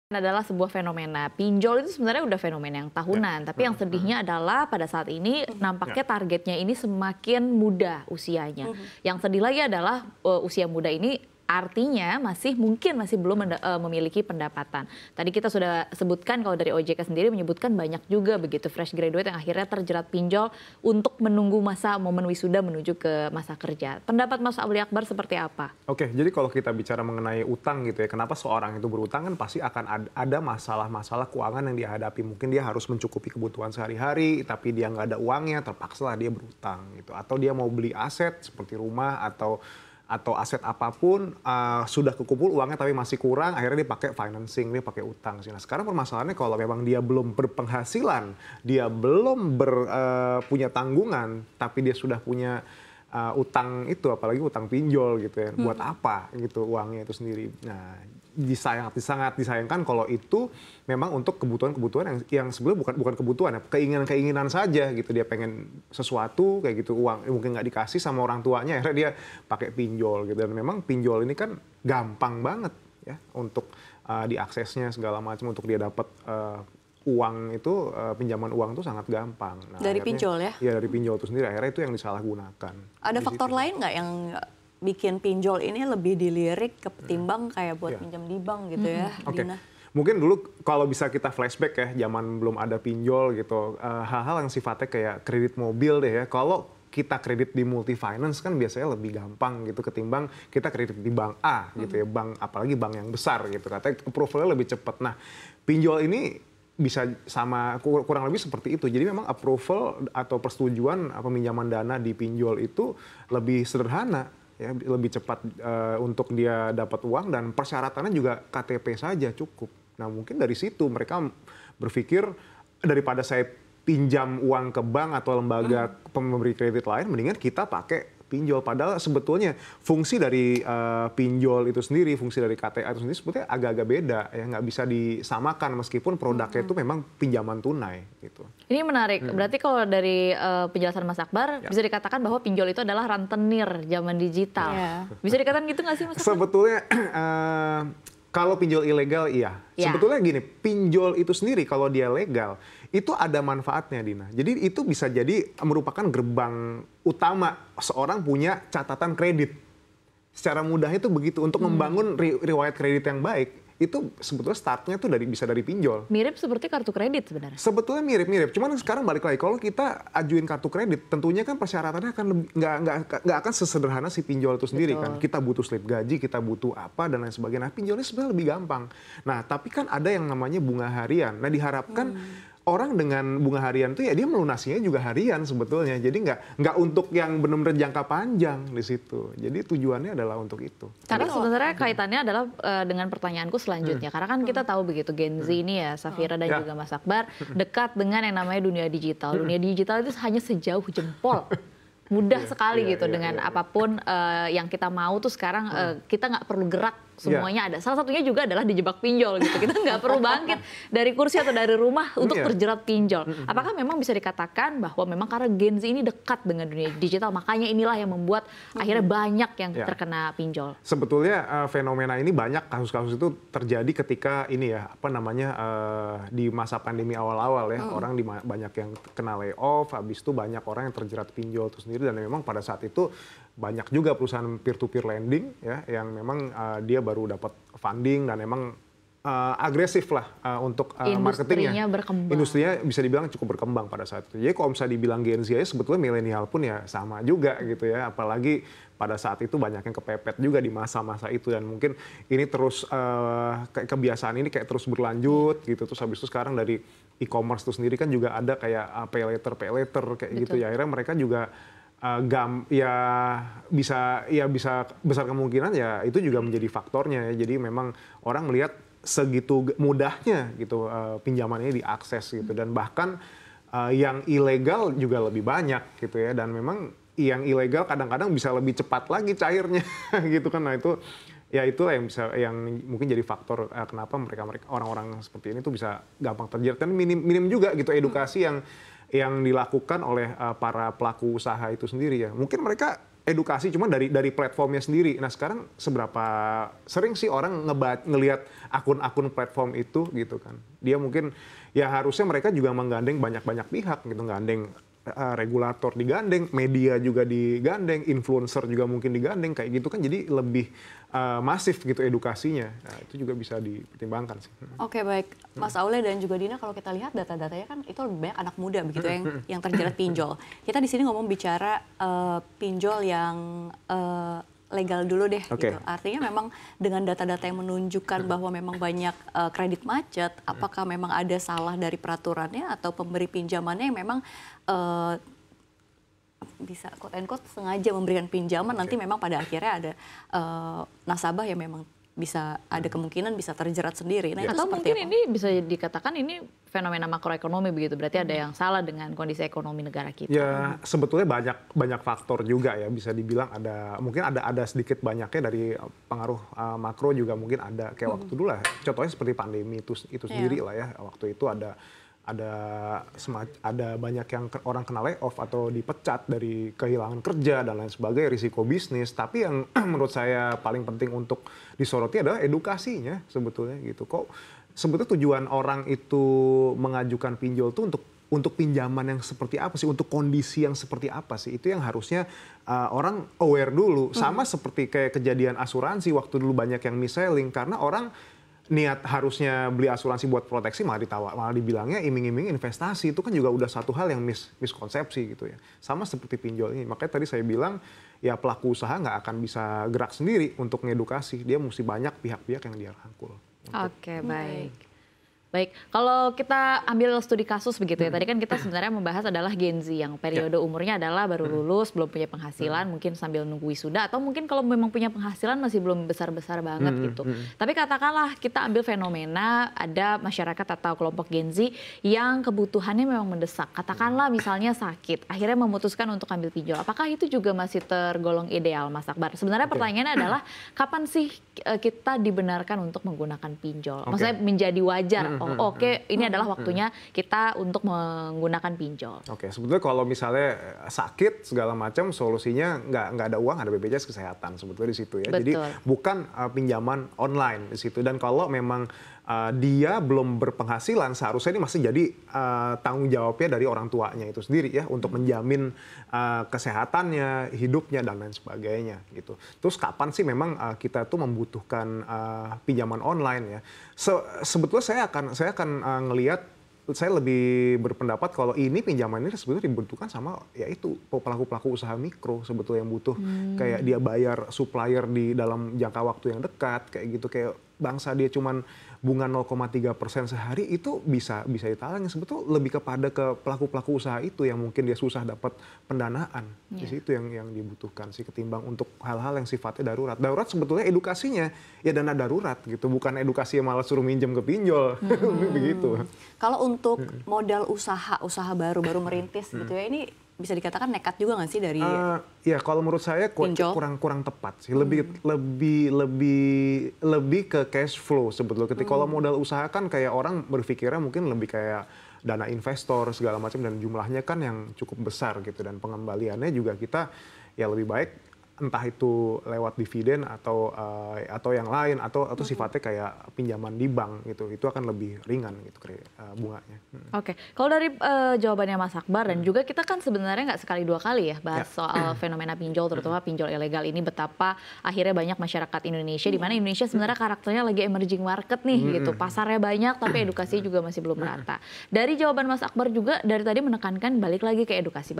Adalah sebuah fenomena. Pinjol itu sebenarnya udah fenomena yang tahunan, tapi yang sedihnya adalah pada saat ini nampaknya targetnya ini semakin muda usianya. Yang sedih lagi adalah usia muda ini artinya mungkin masih belum memiliki pendapatan. Tadi kita sudah sebutkan kalau dari OJK sendiri menyebutkan banyak juga begitu fresh graduate yang akhirnya terjerat pinjol untuk menunggu masa momen wisuda menuju ke masa kerja. Pendapat Mas Abli Akbar seperti apa? Oke, jadi kalau kita bicara mengenai utang gitu ya, kenapa seorang itu berutang kan pasti akan ada masalah-masalah keuangan yang dihadapi. Mungkin dia harus mencukupi kebutuhan sehari-hari, tapi dia nggak ada uangnya, terpaksa lah dia berutang gitu. Atau dia mau beli aset seperti rumah atau aset apapun, sudah kekumpul uangnya tapi masih kurang, akhirnya dia pakai financing, dia pakai utang. Nah sekarang permasalahannya kalau memang dia belum berpenghasilan, dia belum punya tanggungan, tapi dia sudah punya utang itu, apalagi utang pinjol gitu ya, buat apa gitu uangnya itu sendiri. Nah, sangat disayangkan kalau itu memang untuk kebutuhan-kebutuhan yang sebenarnya bukan kebutuhan ya, keinginan-keinginan saja gitu. Dia pengen sesuatu kayak gitu, uang mungkin nggak dikasih sama orang tuanya, akhirnya dia pakai pinjol gitu. Dan memang pinjol ini kan gampang banget ya untuk diaksesnya segala macam, untuk dia dapat uang itu, pinjaman uang itu sangat gampang. Nah, dari pinjol ya? Iya, dari pinjol itu sendiri, akhirnya itu yang disalahgunakan. Ada faktor lain nggak yang bikin pinjol ini lebih dilirik ketimbang kayak buat pinjam di bank gitu ya, Dina? Mungkin dulu kalau bisa kita flashback ya, zaman belum ada pinjol gitu, hal-hal yang sifatnya kayak kredit mobil deh ya, kalau kita kredit di multi finance kan biasanya lebih gampang gitu ketimbang kita kredit di bank A gitu ya, bank apalagi bank yang besar gitu, katanya approval-nya lebih cepat. Nah, pinjol ini bisa sama kurang lebih seperti itu. Jadi memang approval atau persetujuan peminjaman dana di pinjol itu lebih sederhana, ya, lebih cepat untuk dia dapat uang, dan persyaratannya juga KTP saja cukup. Nah mungkin dari situ mereka berpikir daripada saya pinjam uang ke bank atau lembaga pemberi kredit lain, mendingan kita pakai pinjol. Padahal sebetulnya fungsi dari pinjol itu sendiri, fungsi dari KTA itu sendiri sebetulnya agak-agak beda ya, nggak bisa disamakan meskipun produknya itu memang pinjaman tunai gitu. Ini menarik. Berarti kalau dari penjelasan Mas Akbar bisa dikatakan bahwa pinjol itu adalah rentenir zaman digital. Bisa dikatakan gitu nggak sih Mas Akbar? Sebetulnya kalau pinjol ilegal iya. Sebetulnya gini, pinjol itu sendiri kalau dia legal itu ada manfaatnya, Dina. Jadi itu bisa jadi merupakan gerbang utama seorang punya catatan kredit. Secara mudah itu begitu, untuk membangun riwayat kredit yang baik. Itu sebetulnya startnya tuh bisa dari pinjol. Mirip seperti kartu kredit sebenarnya. Sebetulnya mirip-mirip, cuman sekarang balik lagi, kalau kita ajuin kartu kredit, tentunya kan persyaratannya akan nggak akan sesederhana si pinjol itu sendiri. Kan. Kita butuh slip gaji, kita butuh apa dan lain sebagainya. Nah, pinjolnya sebenarnya lebih gampang. Nah, tapi kan ada yang namanya bunga harian. Nah, diharapkan orang dengan bunga harian tuh ya dia melunasinya juga harian sebetulnya. Jadi nggak untuk yang benar-benar jangka panjang di situ. Jadi tujuannya adalah untuk itu. Karena sebenarnya kaitannya adalah dengan pertanyaanku selanjutnya. Karena kan kita tahu begitu Gen Z ini ya, Safira dan juga Mas Akbar dekat dengan yang namanya dunia digital. Dunia digital itu hanya sejauh jempol. Mudah sekali gitu dengan apapun yang kita mau tuh sekarang kita nggak perlu gerak. Semuanya ada. Salah satunya juga adalah dijebak pinjol gitu. Kita nggak perlu bangkit dari kursi atau dari rumah untuk terjerat pinjol. Apakah memang bisa dikatakan bahwa memang karena Gen Z ini dekat dengan dunia digital, makanya inilah yang membuat akhirnya banyak yang terkena pinjol? Sebetulnya fenomena ini banyak kasus-kasus itu terjadi ketika ini ya, apa namanya, di masa pandemi awal-awal ya. Orang banyak yang kena layoff, habis itu banyak orang yang terjerat pinjol itu sendiri, dan memang pada saat itu banyak juga perusahaan peer-to-peer lending ya, yang memang dia baru dapat funding dan memang agresif lah untuk marketingnya. Industrinya bisa dibilang cukup berkembang pada saat itu. Jadi kalau misalnya dibilang Gen Z aja, sebetulnya milenial pun ya sama juga gitu ya. Apalagi pada saat itu banyak yang kepepet juga di masa-masa itu, dan mungkin ini terus kebiasaan ini kayak terus berlanjut gitu. Terus habis itu sekarang dari e-commerce itu sendiri kan juga ada kayak pay later kayak gitu ya. Akhirnya mereka juga bisa besar kemungkinan ya itu juga menjadi faktornya ya. Jadi memang orang melihat segitu mudahnya gitu pinjaman ini diakses gitu, dan bahkan yang ilegal juga lebih banyak gitu ya, dan memang yang ilegal kadang-kadang bisa lebih cepat lagi cairnya gitu kan. Nah itu ya itulah yang mungkin jadi faktor kenapa mereka orang-orang seperti ini tuh bisa gampang terjerat, dan minim juga gitu edukasi yang dilakukan oleh para pelaku usaha itu sendiri ya. Mungkin mereka edukasi cuma dari platformnya sendiri. Nah sekarang seberapa sering sih orang ngelihat akun-akun platform itu gitu kan. Dia mungkin ya harusnya mereka juga menggandeng banyak-banyak pihak gitu, gandeng regulator digandeng, media juga digandeng, influencer juga mungkin digandeng kayak gitu kan, jadi lebih masif gitu edukasinya. Nah, itu juga bisa dipertimbangkan sih. Oke, baik, Mas Aule dan juga Dina, kalau kita lihat data-datanya kan itu lebih banyak anak muda begitu yang terjerat pinjol. Kita di sini ngomong bicara pinjol yang legal dulu deh gitu. Artinya memang dengan data-data yang menunjukkan bahwa memang banyak kredit macet, apakah memang ada salah dari peraturannya atau pemberi pinjamannya yang memang bisa quote and quote sengaja memberikan pinjaman, nanti memang pada akhirnya ada nasabah yang memang bisa ada kemungkinan bisa terjerat sendiri. Nah, atau itu mungkin apa? ini bisa dikatakan ini fenomena makroekonomi begitu, berarti ada yang salah dengan kondisi ekonomi negara kita. Ya sebetulnya banyak faktor juga ya, bisa dibilang mungkin ada sedikit banyaknya dari pengaruh makro juga mungkin ada, kayak waktu dulu lah, contohnya seperti pandemi itu sendiri lah ya, waktu itu ada banyak yang orang kena layoff atau dipecat dari kehilangan kerja dan lain sebagainya, risiko bisnis. Tapi yang menurut saya paling penting untuk disoroti adalah edukasinya sebetulnya gitu. Kok sebetulnya tujuan orang itu mengajukan pinjol itu untuk pinjaman yang seperti apa sih, untuk kondisi yang seperti apa sih, itu yang harusnya orang aware dulu. Sama seperti kayak kejadian asuransi waktu dulu banyak yang mis-selling karena orang niat harusnya beli asuransi buat proteksi malah dibilangnya iming-iming investasi. Itu kan juga udah satu hal yang miskonsepsi gitu ya. Sama seperti pinjol ini. Makanya tadi saya bilang ya pelaku usaha nggak akan bisa gerak sendiri untuk ngedukasi. Dia mesti banyak pihak-pihak yang dia rangkul. Oke, baik. Baik, kalau kita ambil studi kasus begitu ya, tadi kan kita sebenarnya membahas adalah Gen Z yang periode umurnya adalah baru lulus, belum punya penghasilan, mungkin sambil nunggu wisuda, atau mungkin kalau memang punya penghasilan masih belum besar-besar banget gitu. Tapi katakanlah kita ambil fenomena ada masyarakat atau kelompok Gen Z yang kebutuhannya memang mendesak. Katakanlah misalnya sakit, akhirnya memutuskan untuk ambil pinjol. Apakah itu juga masih tergolong ideal, Mas Akbar? Sebenarnya pertanyaannya adalah kapan sih kita dibenarkan untuk menggunakan pinjol? Maksudnya menjadi wajar. Oke, ini adalah waktunya kita untuk menggunakan pinjol. Oke, sebetulnya kalau misalnya sakit segala macam, solusinya nggak ada uang, ada BPJS Kesehatan sebetulnya di situ ya. Betul. Jadi bukan pinjaman online di situ. Dan kalau memang dia belum berpenghasilan, seharusnya ini masih jadi tanggung jawabnya dari orang tuanya itu sendiri ya, untuk menjamin kesehatannya, hidupnya dan lain sebagainya gitu. Terus kapan sih memang kita tuh membutuhkan pinjaman online ya? Sebetulnya saya akan ngelihat, saya lebih berpendapat kalau ini pinjaman ini sebetulnya dibutuhkan sama yaitu pelaku-pelaku usaha mikro sebetulnya yang butuh kayak dia bayar supplier di dalam jangka waktu yang dekat kayak gitu, kayak bangsa dia cuman bunga 0,3% sehari, itu bisa ditalangi. Sebetulnya lebih kepada ke pelaku-pelaku usaha itu yang mungkin dia susah dapat pendanaan. Di situ yang dibutuhkan sih, ketimbang untuk hal-hal yang sifatnya darurat. Darurat sebetulnya edukasinya ya dana darurat gitu, bukan edukasi yang malah suruh minjem ke pinjol. Begitu. Kalau untuk modal usaha baru merintis gitu ya, ini bisa dikatakan nekat juga nggak sih dari ya kalau menurut saya kurang tepat sih, lebih ke cash flow sebetulnya. Ketika kalau modal usaha kan kayak orang berpikirnya mungkin lebih kayak dana investor segala macam, dan jumlahnya kan yang cukup besar gitu, dan pengembaliannya juga kita ya lebih baik entah itu lewat dividen atau yang lain atau sifatnya kayak pinjaman di bank gitu, itu akan lebih ringan gitu bunganya. Oke, kalau dari jawabannya Mas Akbar dan juga kita kan sebenarnya nggak sekali dua kali ya bahas soal fenomena pinjol, terutama pinjol ilegal ini, betapa akhirnya banyak masyarakat Indonesia, di mana Indonesia sebenarnya karakternya lagi emerging market nih gitu, pasarnya banyak tapi edukasi juga masih belum merata. Dari jawaban Mas Akbar juga dari tadi menekankan balik lagi ke edukasi.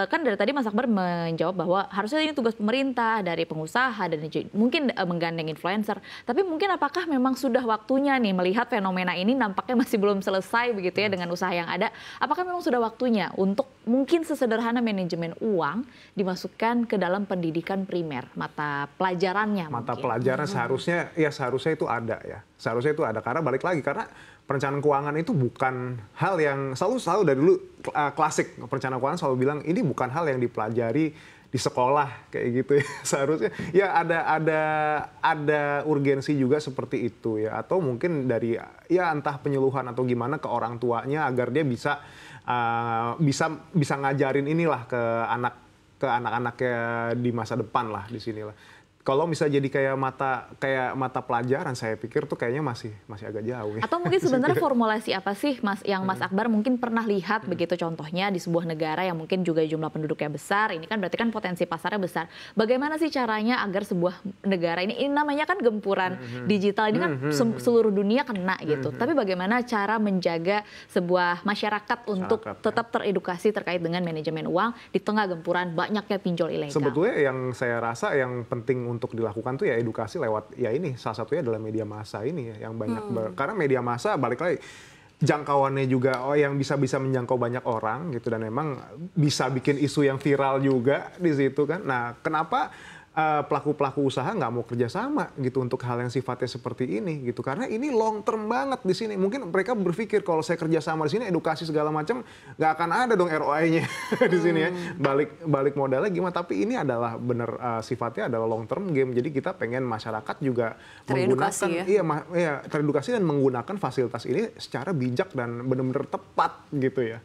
Kan dari tadi Mas Akbar menjawab bahwa harusnya ini tugas pemerintah, dari pengusaha, dan mungkin menggandeng influencer. Tapi mungkin apakah memang sudah waktunya nih, melihat fenomena ini nampaknya masih belum selesai begitu ya dengan usaha yang ada. Apakah memang sudah waktunya untuk mungkin sesederhana manajemen uang dimasukkan ke dalam pendidikan primer, mata pelajarannya mungkin? Mata pelajaran seharusnya itu ada ya. Seharusnya itu ada, karena balik lagi, karena perencanaan keuangan itu bukan hal yang selalu dari dulu klasik, perencanaan keuangan selalu bilang ini bukan hal yang dipelajari di sekolah kayak gitu ya. Seharusnya ya ada urgensi juga seperti itu ya, atau mungkin dari ya entah penyuluhan atau gimana ke orang tuanya agar dia bisa ngajarin inilah ke ke anak-anaknya di masa depan lah di sini lah. Kalau misalnya jadi kayak mata pelajaran, saya pikir tuh kayaknya masih agak jauh ya. Atau mungkin sebenarnya formulasi apa sih yang Mas Akbar mungkin pernah lihat begitu, contohnya di sebuah negara yang mungkin juga jumlah penduduknya besar, ini kan berarti kan potensi pasarnya besar. Bagaimana sih caranya agar sebuah negara ini namanya kan gempuran digital, ini kan seluruh dunia kena gitu. Tapi bagaimana cara menjaga sebuah masyarakat untuk tetap teredukasi terkait dengan manajemen uang di tengah gempuran banyaknya pinjol ilegal? Sebetulnya yang saya rasa yang penting untuk dilakukan tuh ya edukasi lewat ya ini, salah satunya adalah media massa ini ya, yang banyak karena media massa balik lagi jangkauannya juga yang bisa menjangkau banyak orang gitu, dan memang bisa bikin isu yang viral juga di situ kan. Nah, kenapa pelaku-pelaku usaha nggak mau kerjasama gitu untuk hal yang sifatnya seperti ini gitu, karena ini long term banget di sini. Mungkin mereka berpikir kalau saya kerjasama di sini edukasi segala macam nggak akan ada dong ROI-nya di sini ya, balik modalnya gimana. Tapi ini adalah bener sifatnya adalah long term game, jadi kita pengen masyarakat juga teredukasi menggunakan teredukasi dan menggunakan fasilitas ini secara bijak dan benar-benar tepat gitu ya.